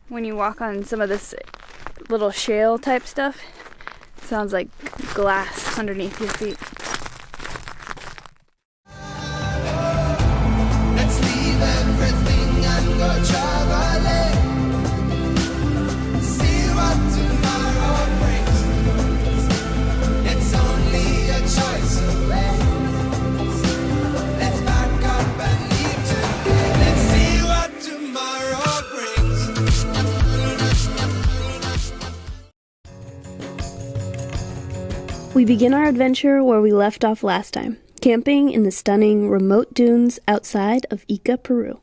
when you walk on some of this little shale type stuff, it sounds like glass underneath your feet. Let's leave everything and go traveling. See what tomorrow brings. It's only a choice away. Let's back up and leave today. Let's see what tomorrow brings. We begin our adventure where we left off last time, camping in the stunning remote dunes outside of Ica, Peru.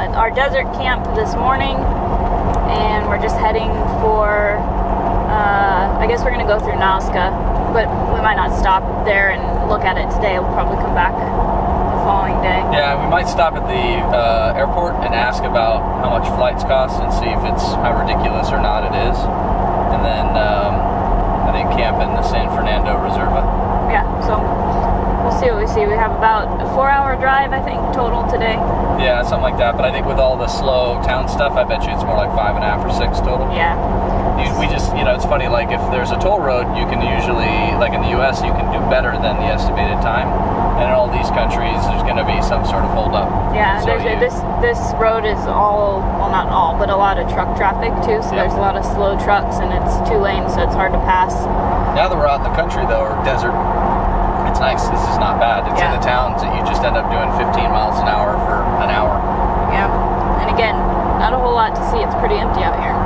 Our desert camp this morning, and we're just heading for I guess we're gonna go through Nazca, but we might not stop there and look at it today. We'll probably come back the following day. Yeah, we might stop at the airport and ask about how much flights cost and see if it's how ridiculous or not it is, and then I think camp in the San Fernando Reserva. Yeah, so we'll see what we see. We have about a 4-hour drive, I think, total today. Yeah, something like that. But I think with all the slow town stuff, I bet you it's more like 5.5 or 6 total. Yeah. We just, it's funny, like if there's a toll road, you can usually, like in the U.S., you can do better than the estimated time. And in all these countries, there's going to be some sort of holdup. Yeah, so this road is all, well, not all, but a lot of truck traffic too. So There's a lot of slow trucks, and it's 2 lanes, so it's hard to pass. Now that we're out in the country, though, or desert, it's nice. This is not bad. It's in the towns that you just end up doing 15 miles an hour for an hour. Yeah. And again, not a whole lot to see. It's pretty empty out here.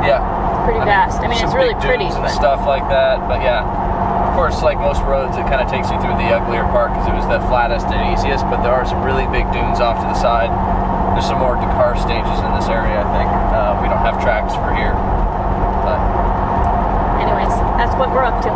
Yeah. It's pretty vast. I mean, it's really pretty. And stuff like that. But yeah, of course, like most roads, it kind of takes you through the uglier part because it was the flattest and easiest. But there are some really big dunes off to the side. There's some more Dakar stages in this area, I think. We don't have tracks for here. But anyways, that's what we're up to.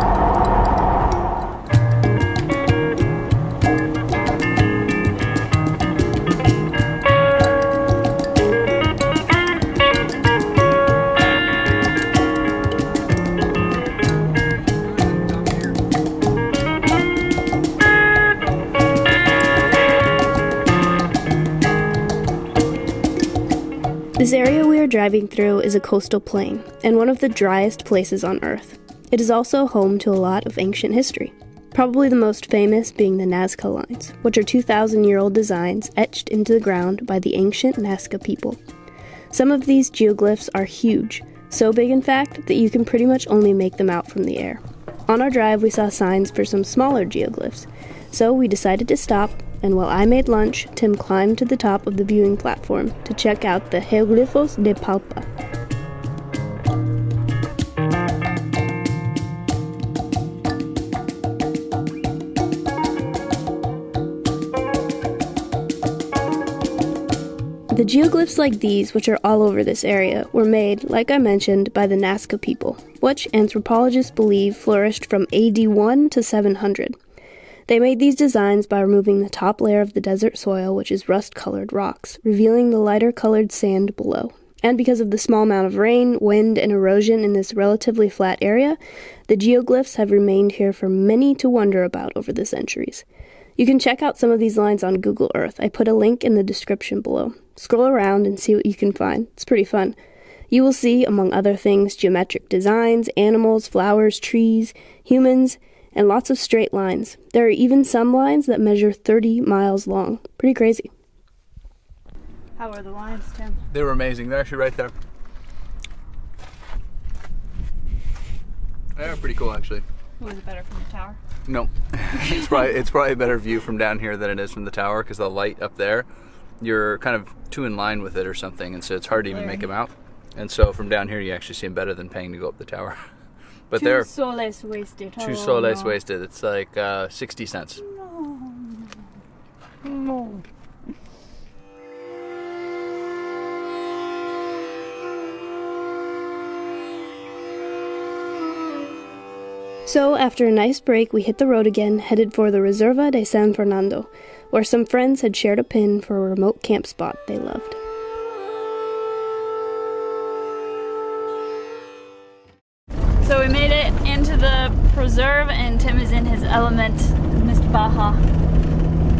This area we are driving through is a coastal plain, and one of the driest places on Earth. It is also home to a lot of ancient history, probably the most famous being the Nazca Lines, which are 2,000-year-old designs etched into the ground by the ancient Nazca people. Some of these geoglyphs are huge, so big in fact that you can pretty much only make them out from the air. On our drive we saw signs for some smaller geoglyphs, so we decided to stop, and while I made lunch, Tim climbed to the top of the viewing platform to check out the Geoglifos de Palpa. The geoglyphs like these, which are all over this area, were made, like I mentioned, by the Nazca people, which anthropologists believe flourished from AD 1 to 700. They made these designs by removing the top layer of the desert soil, which is rust-colored rocks, revealing the lighter-colored sand below. And because of the small amount of rain, wind, and erosion in this relatively flat area, the geoglyphs have remained here for many to wonder about over the centuries. You can check out some of these lines on Google Earth. I put a link in the description below. Scroll around and see what you can find. It's pretty fun. You will see, among other things, geometric designs, animals, flowers, trees, humans, and lots of straight lines. There are even some lines that measure 30 miles long. Pretty crazy. How are the lines, Tim? They were amazing. They're actually right there. They're pretty cool, actually. Was it better from the tower? No, it's probably a better view from down here than it is from the tower, because the light up there, you're kind of too in line with it or something, and so it's hard to even make them out. And so from down here, you actually see them better than paying to go up the tower. But they're 2 soles wasted. 2 soles wasted. It's like 60 cents. No. So, after a nice break, we hit the road again, headed for the Reserva de San Fernando, where some friends had shared a pin for a remote camp spot they loved. So we made it into the preserve, and Tim is in his element, Mr. Baja.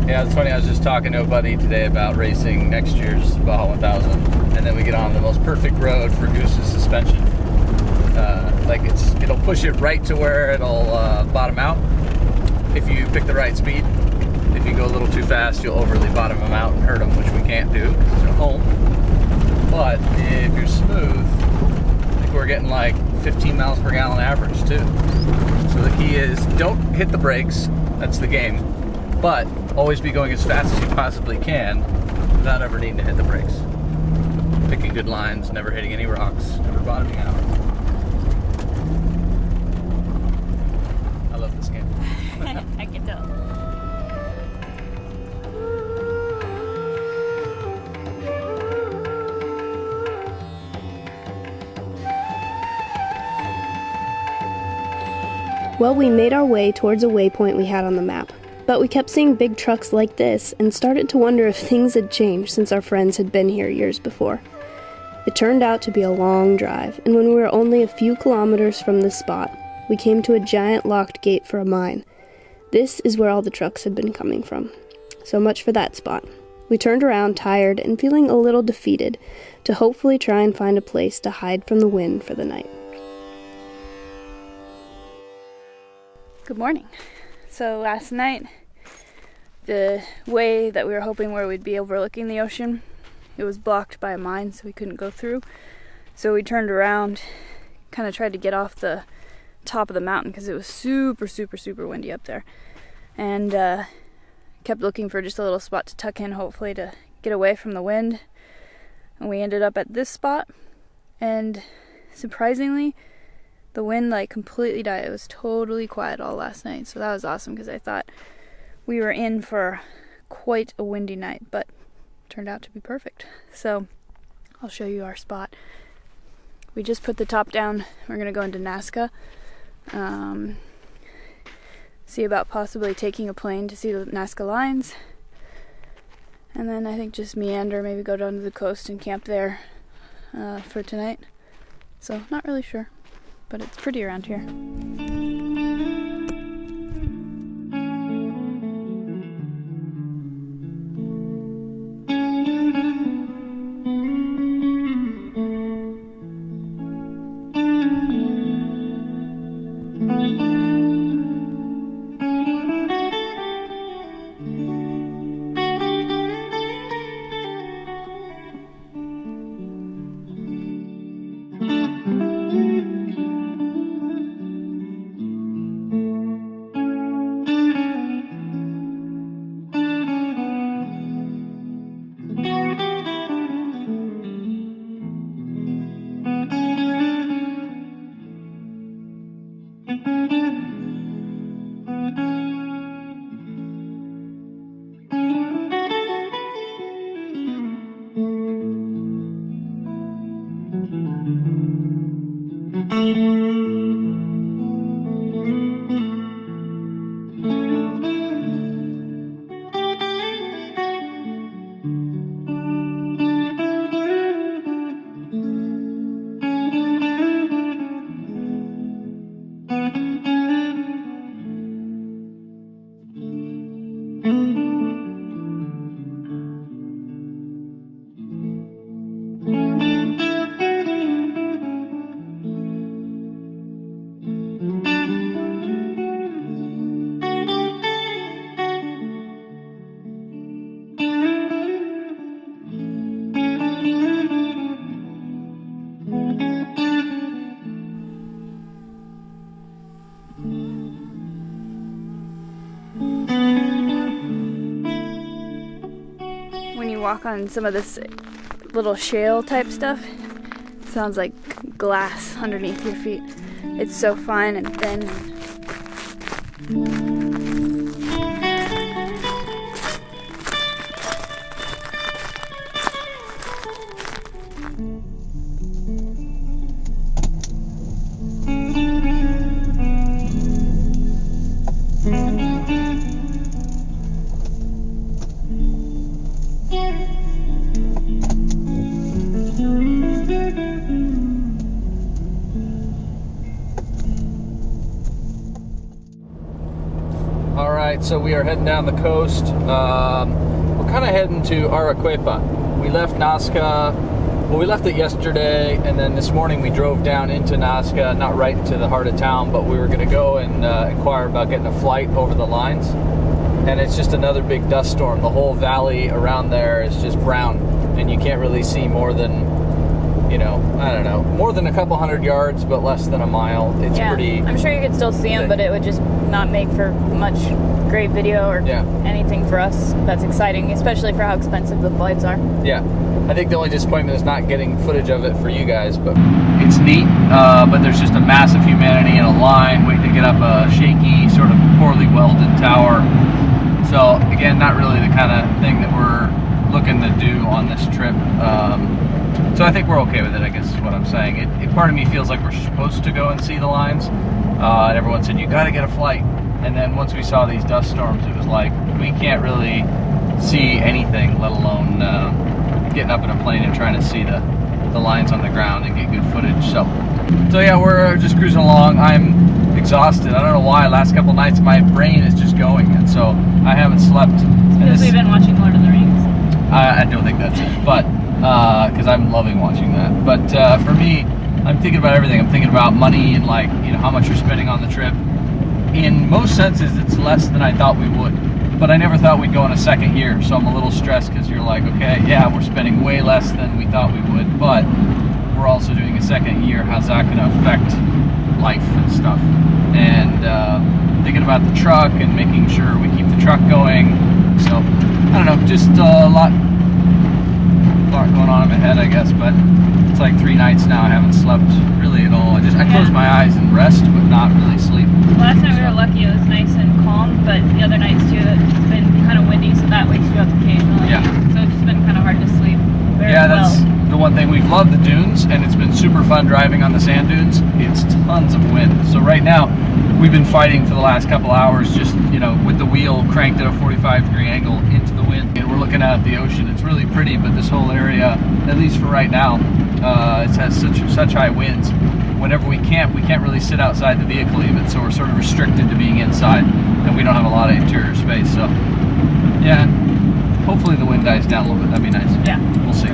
Yeah, it's funny. I was just talking to a buddy today about racing next year's Baja 1000, and then we get on the most perfect road for Goose's suspension. It'll push it right to where it'll bottom out if you pick the right speed. If you go a little too fast, you'll overly bottom them out and hurt them, which we can't do because they're home. But if you're smooth, I think we're getting like 15 miles per gallon average too. So the key is don't hit the brakes. That's the game. But always be going as fast as you possibly can without ever needing to hit the brakes. Picking good lines, never hitting any rocks, never bottoming out. I love this game. I can tell. Well, we made our way towards a waypoint we had on the map, but we kept seeing big trucks like this and started to wonder if things had changed since our friends had been here years before. It turned out to be a long drive, and when we were only a few kilometers from this spot, we came to a giant locked gate for a mine. This is where all the trucks had been coming from. So much for that spot. We turned around tired and feeling a little defeated to hopefully try and find a place to hide from the wind for the night. Good morning. So last night, the way that we were hoping where we'd be overlooking the ocean, it was blocked by a mine, so we couldn't go through. So we turned around, kind of tried to get off the top of the mountain because it was super, super, super windy up there. And kept looking for just a little spot to tuck in, hopefully to get away from the wind. And we ended up at this spot, and surprisingly, the wind completely died. It was totally quiet all last night, so that was awesome because I thought we were in for quite a windy night, but it turned out to be perfect. So I'll show you our spot. We just put the top down. We're gonna go into Nazca. See about possibly taking a plane to see the Nazca Lines, and then I think just meander, maybe go down to the coast and camp there for tonight. So not really sure, but it's pretty around here. walk on some of this little shale type stuff. It sounds like glass underneath your feet. It's so fine and thin. Alright, so we are heading down the coast. We're kind of heading to Arequipa. We left Nazca, well, we left it yesterday, and then this morning we drove down into Nazca, not right into the heart of town, but we were going to go and inquire about getting a flight over the lines. And it's just another big dust storm. The whole valley around there is just brown, and you can't really see more than, I don't know, more than a couple hundred yards, but less than a mile. It's pretty... I'm sure you could still see them, but it would just not make for much great video or anything for us that's exciting, especially for how expensive the flights are. Yeah. I think the only disappointment is not getting footage of it for you guys, but it's neat, but there's just a mass of humanity in a line waiting to get up a shaky, sort of poorly welded tower. So, again, not really the kind of thing that we're looking to do on this trip. So I think we're okay with it, I guess is what I'm saying. It part of me feels like we're supposed to go and see the lines, and everyone said, you gotta get a flight. And then once we saw these dust storms, it was like, we can't really see anything, let alone getting up in a plane and trying to see the lines on the ground and get good footage. So yeah, we're just cruising along. I'm exhausted. I don't know why. Last couple nights, my brain is just going, and so I haven't slept. Because we've been watching Lord of the Rings. I don't think that's it, but because I'm loving watching that. But for me, I'm thinking about everything. I'm thinking about money and how much you're spending on the trip. In most senses, it's less than I thought we would, but I never thought we'd go in a second year. So I'm a little stressed because you're like, okay, yeah, we're spending way less than we thought we would, but we're also doing a second year. How's that going to affect life and stuff? And thinking about the truck and making sure we keep the truck going. So I don't know, just a lot going on in my head, I guess, but it's like 3 nights now. I haven't slept really at all. I close my eyes and rest, but not really sleep. Last night we were lucky; it was nice and calm. But the other nights too, it's been kind of windy, so that wakes you up occasionally. Yeah. So it's just been kind of hard to sleep. That's the one thing. We've loved the dunes, and it's been super fun driving on the sand dunes. It's tons of wind. So right now, we've been fighting for the last couple hours, just with the wheel cranked at a 45-degree angle into the wind, and we're looking out at the ocean. It's really pretty, but this whole area, at least for right now, it has such high winds. Whenever we can't really sit outside the vehicle even, so we're sort of restricted to being inside, and we don't have a lot of interior space. So yeah, hopefully the wind dies down a little bit. That'd be nice. Yeah, we'll see.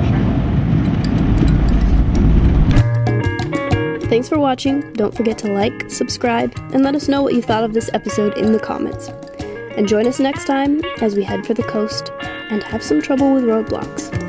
Thanks for watching. Don't forget to like, subscribe, and let us know what you thought of this episode in the comments. And join us next time as we head for the coast and have some trouble with roadblocks.